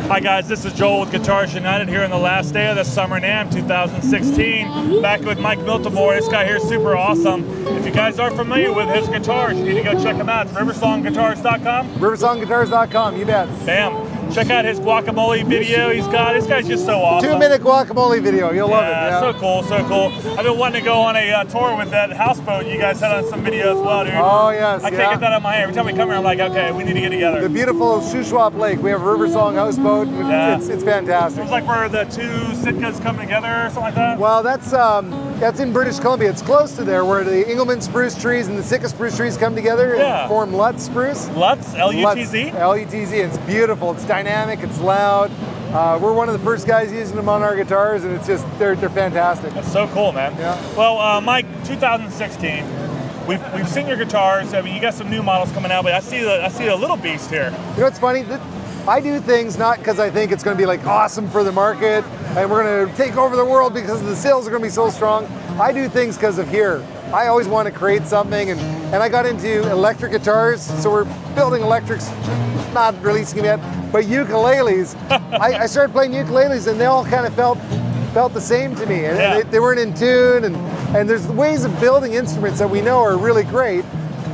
Hi guys, this is Joel with Guitars United here on the last day of the Summer NAMM 2016. Back with Mike Miltimore. This guy here is super awesome. If you guys are familiar with his guitars, you need to go check him out. It's riversongguitars.com. Riversongguitars.com, you bet. Bam. Check out his guacamole video he's got. This guy's just so awesome. 2-minute guacamole video. You'll love it. Yeah, so cool, so cool. I've been wanting to go on a tour with that houseboat you guys had on some video as well, dude. Oh, yes. I can't get that out of my head. Every time we come here, I'm like, okay, we need to get together. The beautiful Shuswap Lake. We have a Riversong houseboat. It's fantastic. It's like where the two Sitkas come together or something like that? Well, that's in British Columbia. It's close to there where the Engelmann spruce trees and the Sitka spruce trees come together and form Lutz spruce. Lutz? L-U-T-Z? L-U-T-Z. It's beautiful. It's dynamic. It's loud. We're one of the first guys using them on our guitars, and it's just, they're fantastic. That's so cool, man. Yeah. Well, Mike, 2016, we've seen your guitars. I mean, you got some new models coming out, but I see a little beast here. You know what's funny? I do things not because I think it's going to be like awesome for the market and we're going to take over the world because the sales are going to be so strong. I do things because of here. I always want to create something, and I got into electric guitars, so we're building electrics, not releasing them yet, but ukuleles. I started playing ukuleles and they all kind of felt the same to me, and they weren't in tune, and there's ways of building instruments that we know are really great,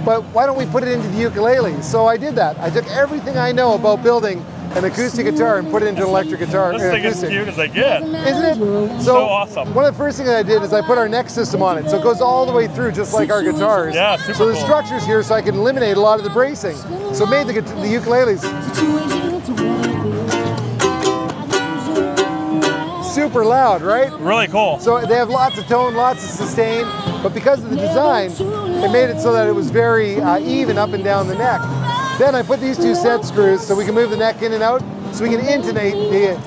but why don't we put it into the ukulele? So I did that. I took everything I know about building an acoustic guitar and put it into an electric guitar. This thing is cute as they get. Isn't it? So awesome. One of the first things I did is I put our neck system on it, so it goes all the way through just like our guitars. Yeah, super So the cool. structure's here so I can eliminate a lot of the bracing. So it made the ukuleles super loud, right? Really cool. So they have lots of tone, lots of sustain, but because of the design, it made it so that it was very even up and down the neck. Then I put these two set screws so we can move the neck in and out, so we can intonate the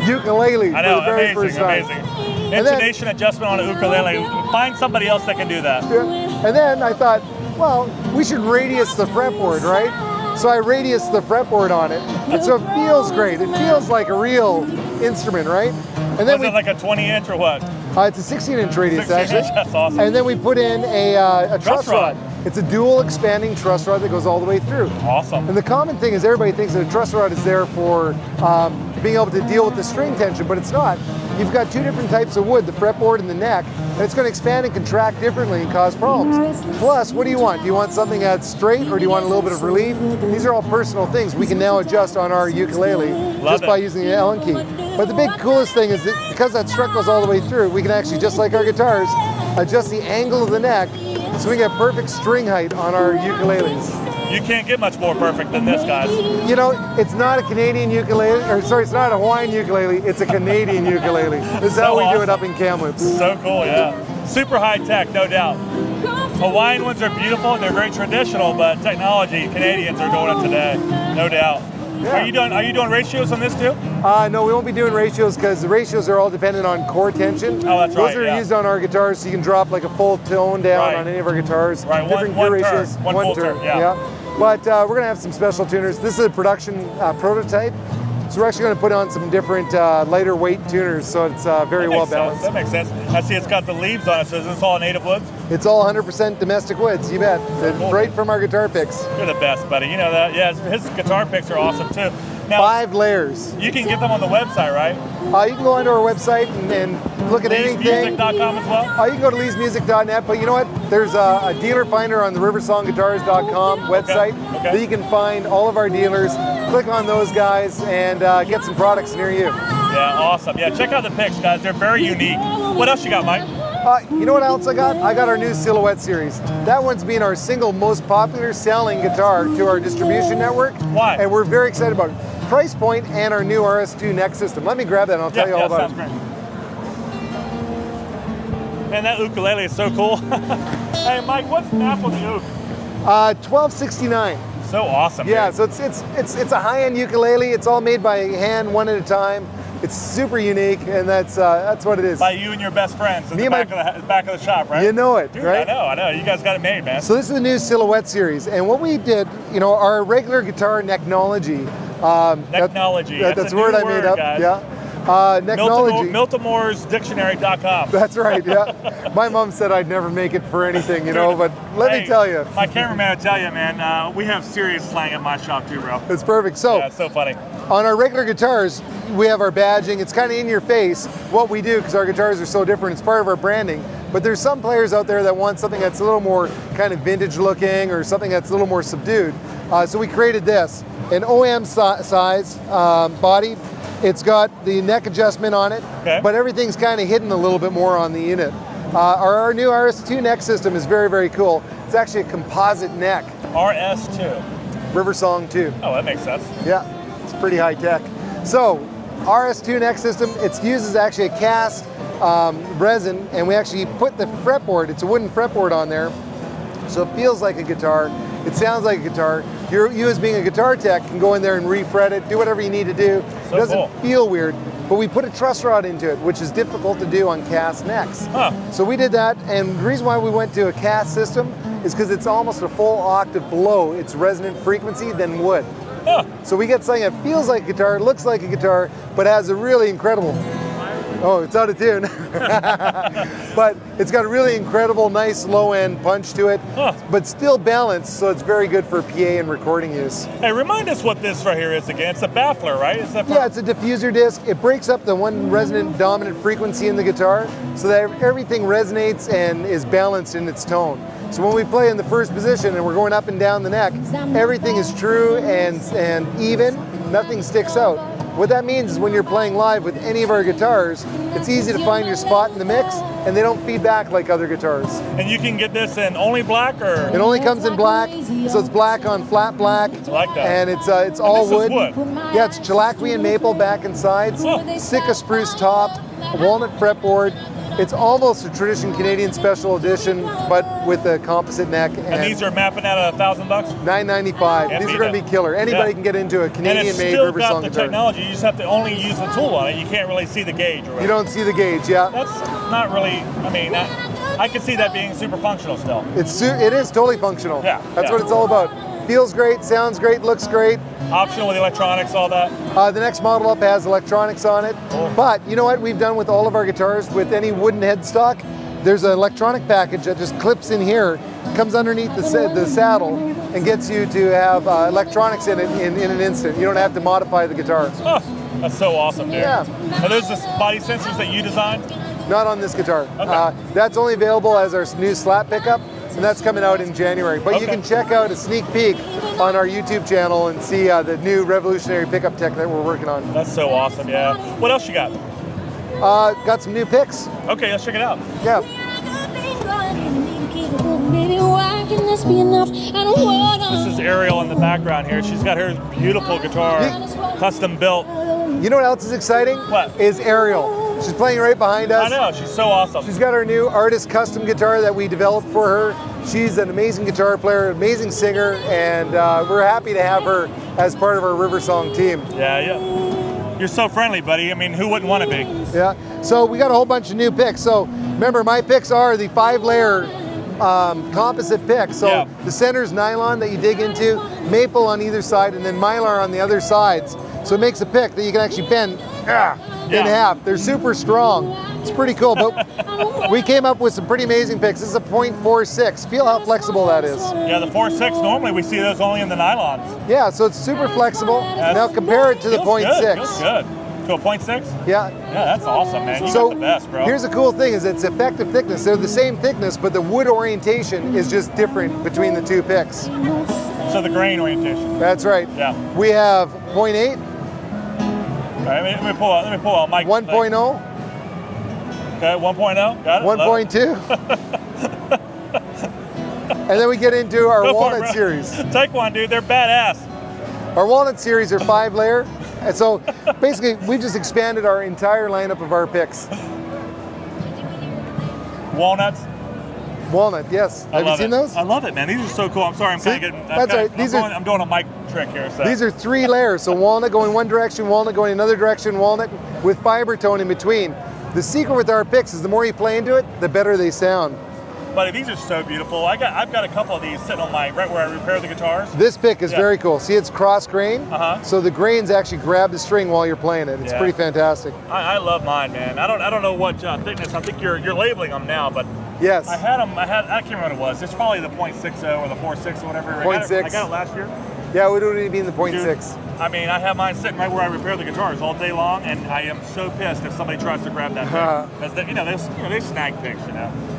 ukulele I know, for the very first time. amazing. Intonation adjustment on a ukulele. Find somebody else that can do that. Yeah. And then I thought, well, we should radius the fretboard, right? So I radius the fretboard on it, and so it feels great. It feels like a real instrument, right? And then Was it like a 20-inch or what? It's a 16-inch radius, 16 actually. inch, that's awesome. And then we put in a truss rod. rod. It's a dual expanding truss rod that goes all the way through. Awesome. And the common thing is everybody thinks that a truss rod is there for being able to deal with the string tension, but it's not. You've got two different types of wood, the fretboard and the neck, and it's going to expand and contract differently and cause problems. Plus, what do you want? Do you want something that's straight, or do you want a little bit of relief? These are all personal things we can now adjust on our ukulele by using the Allen key. But the big coolest thing is that because that strut goes all the way through, we can actually, just like our guitars, adjust the angle of the neck so we get perfect string height on our ukuleles. You can't get much more perfect than this, guys. You know, it's not a Canadian ukulele, or sorry, it's not a Hawaiian ukulele, it's a Canadian ukulele. This is how we do it up in Kamloops. So cool, yeah. Super high tech, no doubt. Hawaiian ones are beautiful, they're very traditional, but technology, Canadians are doing it today, no doubt. Yeah. Are you doing ratios on this too? No, we won't be doing ratios because the ratios are all dependent on core tension. Oh, that's right. Those are used on our guitars, so you can drop like a full tone down on any of our guitars. Right, Different one gear turn, ratios. one full turn, yeah. But we're going to have some special tuners. This is a production prototype, so we're actually going to put on some different lighter weight tuners, so it's very well balanced. That makes sense. I see it's got the leaves on it, so is this all native woods? It's all 100% domestic woods, you bet. It's right from our guitar picks. You're the best, buddy. You know that. Yeah, his guitar picks are awesome too. Now, 5 layers. You can get them on the website, right? You can go onto our website and look at anything. LeesMusic.com as well? You can go to leesmusic.net, but you know what? There's a dealer finder on the riversongguitars.com website that you can find all of our dealers. Click on those guys and get some products near you. Yeah, awesome. Yeah, check out the picks, guys. They're very unique. What else you got, Mike? You know what else I got? I got our new Silhouette series. That one's been our single most popular selling guitar to our distribution network. Why? And we're very excited about it. Price point and our new RS2 neck system. Let me grab that and I'll tell you all about it. Great. Man, that ukulele is so cool. Hey, Mike, what's NAF on the uke? $12.69. So awesome. Yeah, dude. so it's a high-end ukulele. It's all made by hand, one at a time. It's super unique, and that's what it is. By you and your best friends in the back of the shop, right? You know it, dude, right? I know. You guys got it made, man. So this is the new Silhouette series, and what we did, you know, our regular guitar necknology. Necknology. That's a word I made up. Guys. Yeah. Necknology. Miltimoresdictionary.com. That's right, yeah. My mom said I'd never make it for anything, you know, but let me tell you. My cameraman will tell you, man, we have serious slang at my shop too, bro. It's perfect. So, yeah, it's so funny. On our regular guitars, we have our badging. It's kind of in your face what we do because our guitars are so different. It's part of our branding. But there's some players out there that want something that's a little more kind of vintage looking or something that's a little more subdued. So we created this, an OM size body. It's got the neck adjustment on it, but everything's kind of hidden a little bit more on the unit. Our new RS2 neck system is very, very cool. It's actually a composite neck. RS2. Riversong 2. Oh, that makes sense. Yeah, it's pretty high tech. So, RS2 neck system, it uses actually a cast resin, and we actually put the fretboard, it's a wooden fretboard on there, so it feels like a guitar, it sounds like a guitar. You as being a guitar tech can go in there and refret it, do whatever you need to do. So it doesn't cool. feel weird, but we put a truss rod into it, which is difficult to do on cast necks. So we did that, and the reason why we went to a cast system is because it's almost a full octave below its resonant frequency than wood. So we get something that feels like a guitar, looks like a guitar, but has a really incredible, oh, it's out of tune. But it's got a really incredible, nice low-end punch to it, but still balanced, so it's very good for PA and recording use. Hey, remind us what this right here is again. It's a baffler, right? Is that Yeah, it's a diffuser disc. It breaks up the one resonant dominant frequency in the guitar so that everything resonates and is balanced in its tone. So when we play in the first position and we're going up and down the neck, everything is true and even, nothing sticks out. What that means is when you're playing live with any of our guitars, it's easy to find your spot in the mix and they don't feed back like other guitars. And you can get this in only black, or? It only comes in black, so it's black on flat black. I like that. And it's all this is wood. wood. Yeah, it's Chilaquian and maple back and sides, Sitka spruce top, walnut fretboard. It's almost a tradition Canadian special edition, but with a composite neck. And these are mapping out at $1,000? $995. These are going to be killer. Anybody can get into a Canadian-made Riversong guitar. And it's still got the technology. You just have to only use the tool on it. You can't really see the gauge. Or you don't see the gauge, yeah. That's not really. I mean, I can see that being super functional still. It is totally functional. Yeah. That's what it's all about. Feels great, sounds great, looks great. Optional with electronics, all that. The next model up has electronics on it. Cool. But you know what we've done with all of our guitars, with any wooden headstock, there's an electronic package that just clips in here, comes underneath the saddle, and gets you to have electronics in it in an instant. You don't have to modify the guitar. Oh, that's so awesome, dude. Yeah. Are those the body sensors that you designed? Not on this guitar. Okay. That's only available as our new slap pickup, and that's coming out in January. But you can check out a sneak peek on our YouTube channel and see the new revolutionary pickup tech that we're working on. That's so awesome, yeah. What else you got? Got some new picks. Okay, let's check it out. Yeah. This is Ariel in the background here. She's got her beautiful guitar, custom built. You know what else is exciting? What? Is Ariel. She's playing right behind us. I know, she's so awesome. She's got her new artist custom guitar that we developed for her. She's an amazing guitar player, amazing singer, and we're happy to have her as part of our Riversong team. Yeah. You're so friendly, buddy. I mean, who wouldn't want to be? Yeah. So we got a whole bunch of new picks. So remember, my picks are the 5-layer composite pick. So the center's nylon that you dig into, maple on either side, and then mylar on the other sides. So it makes a pick that you can actually bend in half. They're super strong. It's pretty cool, but we came up with some pretty amazing picks. This is a .46. Feel how flexible that is. Yeah, the 4.6, normally we see those only in the nylons. Yeah, so it's super flexible. Now compare it to the .6. Feels good. To a .6? Yeah. Yeah, that's awesome, man. You got the best, bro. Here's the cool thing is it's effective thickness. They're the same thickness, but the wood orientation is just different between the two picks. So the grain orientation. That's right. Yeah. We have .8. All right, let me pull out Mike. 1.0. Okay, 1.0. Got it. 1.2. And then we get into our Walnut series. Take one, dude. They're badass. Our Walnut series are 5-layer. And so basically, we've just expanded our entire lineup of our picks. Walnuts. Walnut, yes. Have you seen those? I love it, man. These are so cool. I'm sorry, I'm kind of getting. That's right. I'm doing a mic trick here. So. These are 3 layers. So walnut going one direction, walnut going another direction, walnut with fiber tone in between. The secret with our picks is the more you play into it, the better they sound. Buddy, these are so beautiful. I've got a couple of these sitting on right where I repair the guitars. This pick is very cool. See, it's cross grain. Uh-huh. So the grains actually grab the string while you're playing it. It's pretty fantastic. I love mine, man. I don't know what thickness. I think you're labeling them now, but yes. I can't remember what it was. It's probably the .60 or the 4.6 or whatever. 0.6. I got it last year. Yeah, what do you mean the .6? I mean, I have mine sitting right where I repair the guitars all day long, and I am so pissed if somebody tries to grab that pick. Because they snag picks,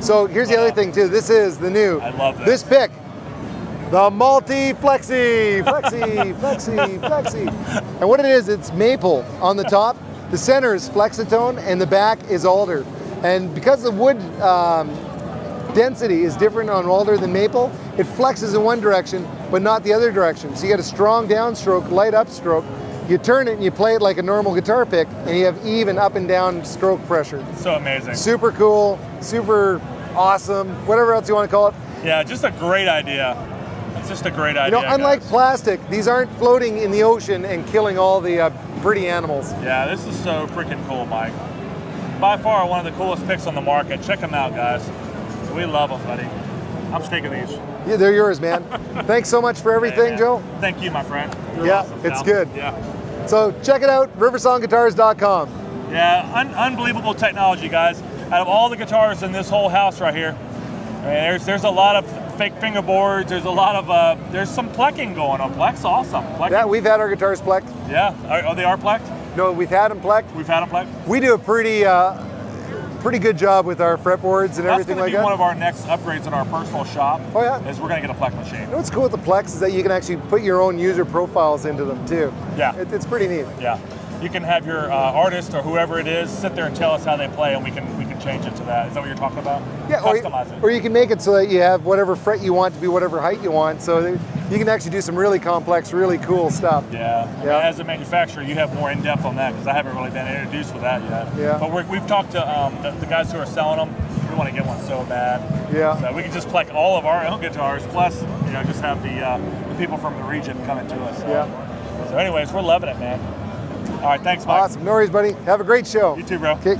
So here's the other thing too. This is the new. I love this pick. The Multi Flexi, Flexi, Flexi, Flexi. And what it is, it's maple on the top. The center is flexitone, and the back is alder. And because the wood density is different on alder than maple, it flexes in one direction, but not the other direction. So you get a strong downstroke, light upstroke. You turn it and you play it like a normal guitar pick, and you have even up and down stroke pressure. So amazing. Super cool, super awesome, whatever else you want to call it. Yeah, just a great idea. It's just a great idea. Unlike plastic, these aren't floating in the ocean and killing all the pretty animals. Yeah, this is so freaking cool, Mike. By far one of the coolest picks on the market. Check them out, guys. We love them, buddy. I'm sticking these. Yeah, they're yours, man. Thanks so much for everything, Joe. Thank you, my friend. You're awesome, it's pal. good. Yeah. So check it out, riversongguitars.com. Yeah, unbelievable technology, guys. Out of all the guitars in this whole house right here, I mean, there's a lot of fake fingerboards. There's a lot of there's some plecking going on. Pleck's awesome. Pleck. Yeah, we've had our guitars plecked. Yeah, are they plecked? No, we've had them plecked. We've had them plecked. We do a pretty good job with our fretboards and everything like that. That's going to be one of our next upgrades in our personal shop. Oh yeah. Is we're going to get a pleck machine. You know what's cool with the Plex is that you can actually put your own user profiles into them too. Yeah. It's pretty neat. Yeah. You can have your artist or whoever it is sit there and tell us how they play, and we can change it to that. Is that what you're talking about? Yeah, customize it. Or you can make it so that you have whatever fret you want to be whatever height you want. So you can actually do some really complex, really cool stuff. Yeah. As a manufacturer, you have more in-depth on that because I haven't really been introduced with that yet. Yeah. But we've talked to the guys who are selling them. We want to get one so bad. Yeah. So we can just plug all of our own guitars, plus just have the people from the region coming to us. Yeah. So anyways, we're loving it, man. All right, thanks, Mike. Awesome. No worries, buddy. Have a great show. You too, bro. Okay.